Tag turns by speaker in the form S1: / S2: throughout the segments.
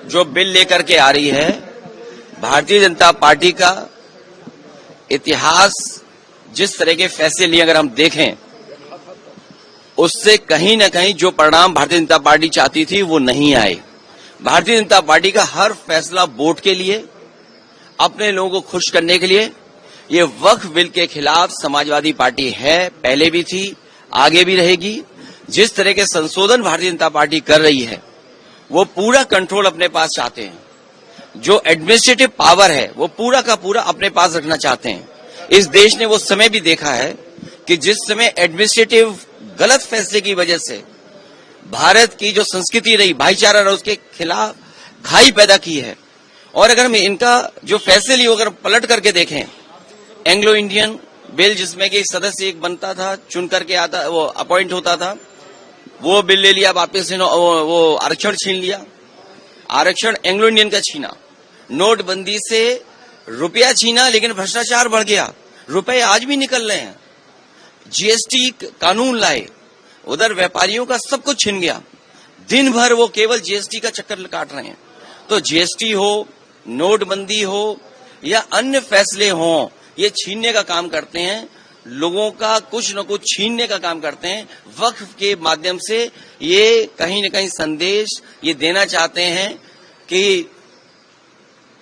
S1: जो बिल लेकर के आ रही है, भारतीय जनता पार्टी का इतिहास जिस तरह के फैसले लिए अगर हम देखें, उससे कहीं न कहीं जो परिणाम भारतीय जनता पार्टी चाहती थी वो नहीं आए। भारतीय जनता पार्टी का हर फैसला वोट के लिए, अपने लोगों को खुश करने के लिए। ये वक्फ बिल के खिलाफ समाजवादी पार्टी है, पहले भी थी, आगे भी रहेगी। जिस तरह के संशोधन भारतीय जनता पार्टी कर रही है, वो पूरा कंट्रोल अपने पास चाहते हैं। जो एडमिनिस्ट्रेटिव पावर है वो पूरा का पूरा अपने पास रखना चाहते हैं। इस देश ने वो समय भी देखा है कि जिस समय एडमिनिस्ट्रेटिव गलत फैसले की वजह से भारत की जो संस्कृति रही, भाईचारा रहा, उसके खिलाफ खाई पैदा की है। और अगर हम इनका जो फैसले लिए अगर पलट करके देखें, एंग्लो इंडियन बिल जिसमें कि सदस्य एक बनता था, चुन करके आता, वो अपॉइंट होता था, वो बिल ले लिया वापस, वो आरक्षण छीन लिया। आरक्षण एंग्लो इंडियन का छीना, नोटबंदी से रुपया छीना, लेकिन भ्रष्टाचार बढ़ गया, रुपए आज भी निकल रहे हैं। जीएसटी कानून लाए, उधर व्यापारियों का सब कुछ छिन गया, दिन भर वो केवल जीएसटी का चक्कर काट रहे हैं। तो जीएसटी हो, नोटबंदी हो या अन्य फैसले हों, ये छीनने का काम करते हैं, लोगों का कुछ न कुछ छीनने का काम करते हैं। वक्फ के माध्यम से ये कहीं न कहीं संदेश ये देना चाहते हैं कि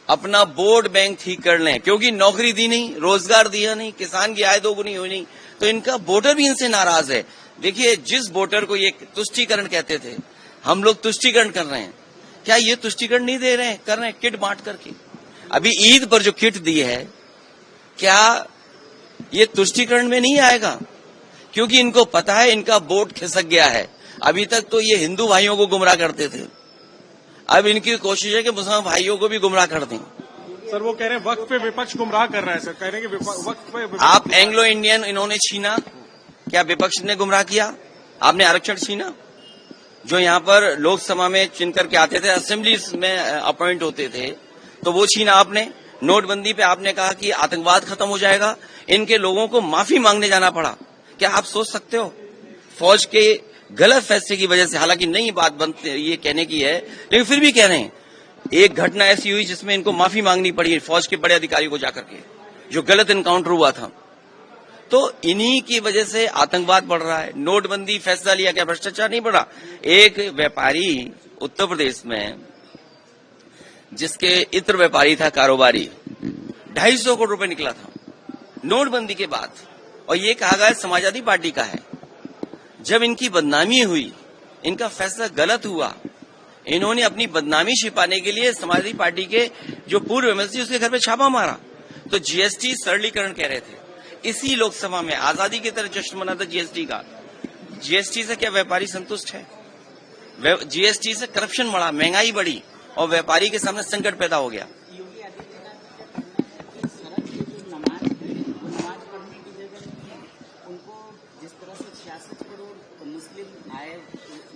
S1: अपना वोट बैंक ठीक कर लें, क्योंकि नौकरी दी नहीं, रोजगार दिया नहीं, किसान की आय दोगुनी हुई नहीं, तो इनका वोटर भी इनसे नाराज है। देखिए, जिस वोटर को ये तुष्टीकरण कहते थे, हम लोग तुष्टीकरण कर रहे हैं, क्या ये तुष्टीकरण नहीं दे रहे हैं, कर रहे हैं किट बांट करके। अभी ईद पर जो किट दी है, क्या ये तुष्टीकरण में नहीं आएगा? क्योंकि इनको पता है इनका वोट खिसक गया है। अभी तक तो ये हिंदू भाइयों को गुमराह करते थे, अब इनकी कोशिश है कि मुसलमान भाइयों को भी गुमराह कर दें।
S2: सर, वो कह रहे हैं वक्फ पे विपक्ष गुमराह कर रहा है। सर कह रहे हैं कि वक्फ पे
S1: आप एंग्लो इंडियन इन्होंने छीना, क्या विपक्ष ने गुमराह किया? आपने आरक्षण छीना, जो यहाँ पर लोकसभा में चुन करके आते थे, असेंबली में अपॉइंट होते थे, तो वो छीना आपने। नोटबंदी पे आपने कहा कि आतंकवाद खत्म हो जाएगा, इनके लोगों को माफी मांगने जाना पड़ा। क्या आप सोच सकते हो? फौज के गलत फैसले की वजह से, हालांकि नई बात बनती ये कहने की है, लेकिन फिर भी कह रहे हैं, एक घटना ऐसी हुई जिसमें इनको माफी मांगनी पड़ी फौज के बड़े अधिकारी को जाकर के, जो गलत एनकाउंटर हुआ था। तो इन्हीं की वजह से आतंकवाद बढ़ रहा है। नोटबंदी फैसला लिया, क्या भ्रष्टाचार नहीं बढ़ा? एक व्यापारी उत्तर प्रदेश में, जिसके इत्र व्यापारी था, कारोबारी, 250 करोड़ रुपए निकला था नोटबंदी के बाद, और ये कहा गया समाजवादी पार्टी का है। जब इनकी बदनामी हुई, इनका फैसला गलत हुआ, इन्होंने अपनी बदनामी छिपाने के लिए समाजवादी पार्टी के जो पूर्व एमएलसी उसके घर पे छापा मारा। तो जीएसटी सरलीकरण कह रहे थे, इसी लोकसभा में आजादी की तरह जश्न मना था जीएसटी का। जीएसटी से क्या व्यापारी संतुष्ट है? जीएसटी से करप्शन बढ़ा, महंगाई बढ़ी, और व्यापारी के सामने संकट पैदा हो गया।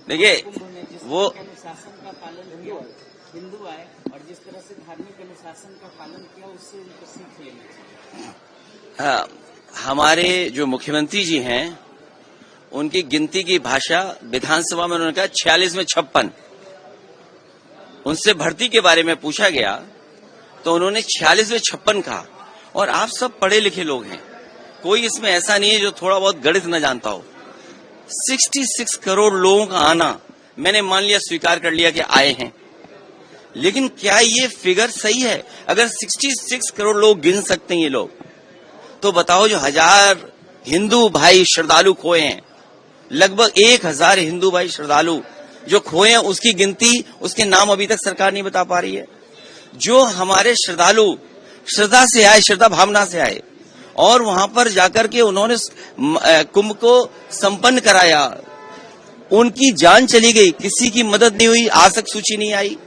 S1: देखिए, वो
S3: अनुशासन का पालन किया, हिंदू आए और जिस तरह से धार्मिक अनुशासन का पालन किया, उससे उनको सीख लेनी चाहिए।
S1: हाँ, हमारे जो मुख्यमंत्री जी हैं, उनकी गिनती की भाषा विधानसभा में उन्होंने कहा 46 में 56। उनसे भर्ती के बारे में पूछा गया तो उन्होंने 46 में 56 कहा। और आप सब पढ़े लिखे लोग हैं, कोई इसमें ऐसा नहीं है जो थोड़ा बहुत गणित न जानता हो। 66 करोड़ लोगों का आना, मैंने मान लिया, स्वीकार कर लिया कि आए हैं, लेकिन क्या ये फिगर सही है? अगर 66 करोड़ लोग गिन सकते हैं ये लोग, तो बताओ जो 1000 हिंदू भाई श्रद्धालु खोए हैं, लगभग 1000 हिंदू भाई श्रद्धालु जो खोए हैं, उसकी गिनती, उसके नाम अभी तक सरकार नहीं बता पा रही है। जो हमारे श्रद्धालु श्रद्धा से आए, श्रद्धा भावना से आए, और वहां पर जाकर के उन्होंने कुंभ को संपन्न कराया, उनकी जान चली गई, किसी की मदद नहीं हुई, आज तक सूची नहीं आई।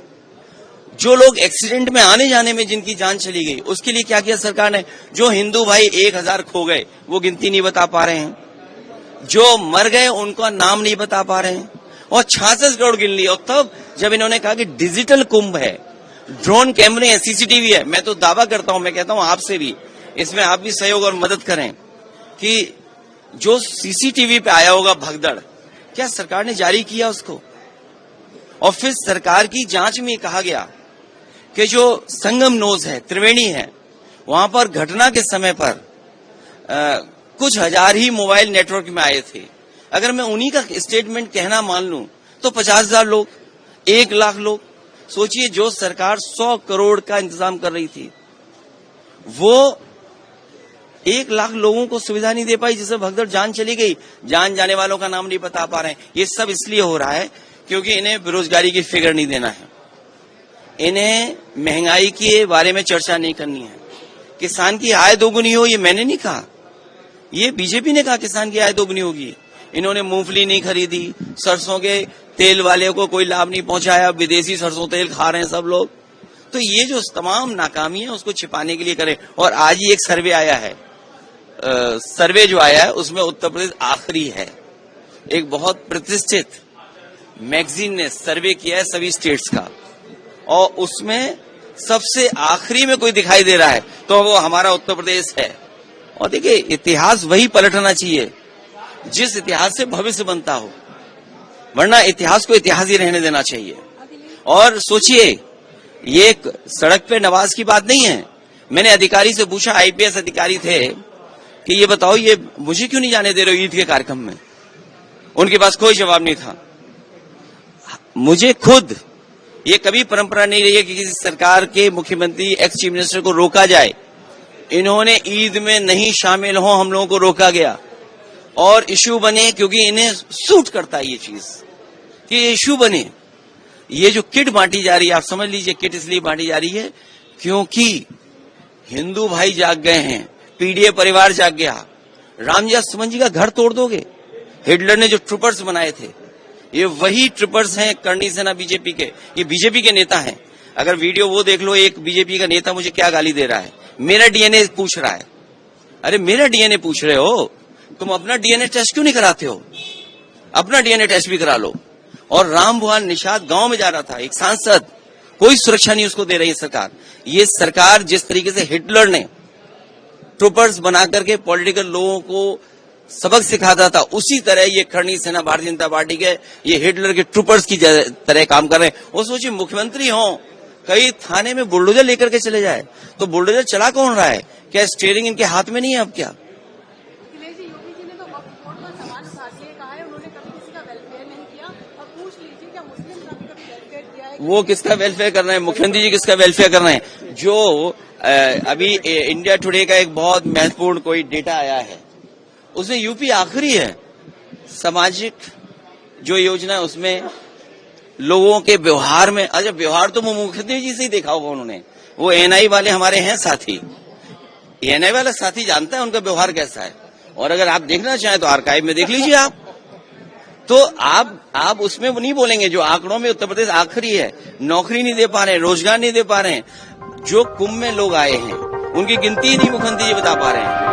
S1: जो लोग एक्सीडेंट में आने जाने में जिनकी जान चली गई, उसके लिए क्या किया सरकार ने? जो हिंदू भाई 1000 खो गए, वो गिनती नहीं बता पा रहे हैं। जो मर गए उनका नाम नहीं बता पा रहे हैं, और 66 करोड़ गिन लिए। और तब जब इन्होंने कहा कि डिजिटल कुंभ है, ड्रोन कैमरे है, सीसीटीवी है, मैं तो दावा करता हूं, मैं कहता हूं आपसे भी, इसमें आप भी सहयोग और मदद करें कि जो सीसीटीवी पे आया होगा भगदड़, क्या सरकार ने जारी किया उसको? और फिर सरकार की जांच में कहा गया कि जो संगम नोज है, त्रिवेणी है, वहां पर घटना के समय पर कुछ हजार ही मोबाइल नेटवर्क में आए थे। अगर मैं उन्हीं का स्टेटमेंट कहना मान लूं तो 50,000 लोग, 1 लाख लोग। सोचिए, जो सरकार 100 करोड़ का इंतजाम कर रही थी, वो 1 लाख लोगों को सुविधा नहीं दे पाई, जिससे भगदड़ जान चली गई। जान जाने वालों का नाम नहीं बता पा रहे हैं। ये सब इसलिए हो रहा है क्योंकि इन्हें बेरोजगारी की फिगर नहीं देना है, इन्हें महंगाई के बारे में चर्चा नहीं करनी है। किसान की आय दोगुनी हो, ये मैंने नहीं कहा, ये बीजेपी ने कहा किसान की आय दोगुनी होगी। इन्होंने मूंगफली नहीं खरीदी, सरसों के तेल वाले को कोई लाभ नहीं पहुंचाया, विदेशी सरसों तेल खा रहे हैं सब लोग। तो ये जो तमाम नाकामी है उसको छिपाने के लिए करें। और आज ही एक सर्वे आया है, सर्वे जो आया है उसमें उत्तर प्रदेश आखिरी है। एक बहुत प्रतिष्ठित मैगजीन ने सर्वे किया है सभी स्टेट्स का, और उसमें सबसे आखिरी में कोई दिखाई दे रहा है तो वो हमारा उत्तर प्रदेश है। और देखिए, इतिहास वही पलटना चाहिए जिस इतिहास से भविष्य बनता हो, वरना इतिहास को इतिहास ही रहने देना चाहिए। और सोचिए, ये एक सड़क पे नमाज की बात नहीं है। मैंने अधिकारी से पूछा, आईपीएस अधिकारी थे, कि ये बताओ, ये मुझे क्यों नहीं जाने दे रहे हो ईद के कार्यक्रम में? उनके पास कोई जवाब नहीं था। मुझे खुद ये कभी परंपरा नहीं रही है कि किसी सरकार के मुख्यमंत्री, एक्स चीफ मिनिस्टर को रोका जाए। इन्होंने ईद में नहीं शामिल हो, हम लोगों को रोका गया और इश्यू बने, क्योंकि इन्हें सूट करता है ये चीज कि ये इश्यू बने। ये जो किट बांटी जा रही है, आप समझ लीजिए, किट इसलिए बांटी जा रही है क्योंकि हिंदू भाई जाग गए हैं, पीडीए परिवार जाग गया। रामजी सुमन जी का घर तोड़ दोगे? हिटलर ने जो ट्रूपर्स बनाए थे, ये वही ट्रूपर्स हैं करणी सेना बीजेपी के, ये बीजेपी के नेता हैं। अगर वीडियो वो देख लो, एक बीजेपी का नेता मुझे क्या गाली दे रहा है, मेरा डीएनए पूछ रहा है। अरे मेरा डीएनए पूछ रहे हो, तुम अपना डीएनए टेस्ट क्यों नहीं कराते हो? अपना डीएनए टेस्ट भी करा लो। और राम भुआन निषाद गांव में जा रहा था, एक सांसद, कोई सुरक्षा नहीं उसको दे रही है सरकार। ये सरकार जिस तरीके से हिटलर ने ट्रूपर्स बना करके पॉलिटिकल लोगों को सबक सिखाता था, उसी तरह ये करणी सेना भारतीय जनता पार्टी के ये हिटलर के ट्रूपर्स की तरह काम कर रहे हैं। वो सोचिए, मुख्यमंत्री हो, कई थाने में बुलडोजर लेकर के चले जाए, तो बुलडोजर चला कौन रहा है? क्या स्टीयरिंग इनके हाथ में नहीं है? अब क्या
S4: अखिलेश जी, योगी जी ने तो वक्फ बोर्ड का सवाल उठा के कहा है उन्होंने कभी किसी का वेलफेयर नहीं किया। और पूछ लीजिए, क्या मुस्लिम का भी कभी वेलफेयर किया है?
S1: वो किसका वेलफेयर कर रहे हैं? मुख्यमंत्री जी किसका वेलफेयर कर रहे हैं? जो अभी इंडिया टुडे का एक बहुत महत्वपूर्ण कोई डेटा आया है, उसमें यूपी आखिरी है। सामाजिक जो योजना है उसमें लोगों के व्यवहार में, अच्छा व्यवहार तो मुख्यमंत्री जी से ही देखा होगा उन्होंने। वो एनआई वाले हमारे हैं साथी, एनआई वाला साथी जानता है उनका व्यवहार कैसा है। और अगर आप देखना चाहें तो आर्काइव में देख लीजिए आप। तो आप उसमें नहीं बोलेंगे, जो आंकड़ों में उत्तर प्रदेश आखिरी है। नौकरी नहीं दे पा रहे हैं, रोजगार नहीं दे पा रहे हैं। जो कुंभ में लोग आए हैं उनकी गिनती ही नहीं मुख्यमंत्री जी बता पा रहे हैं।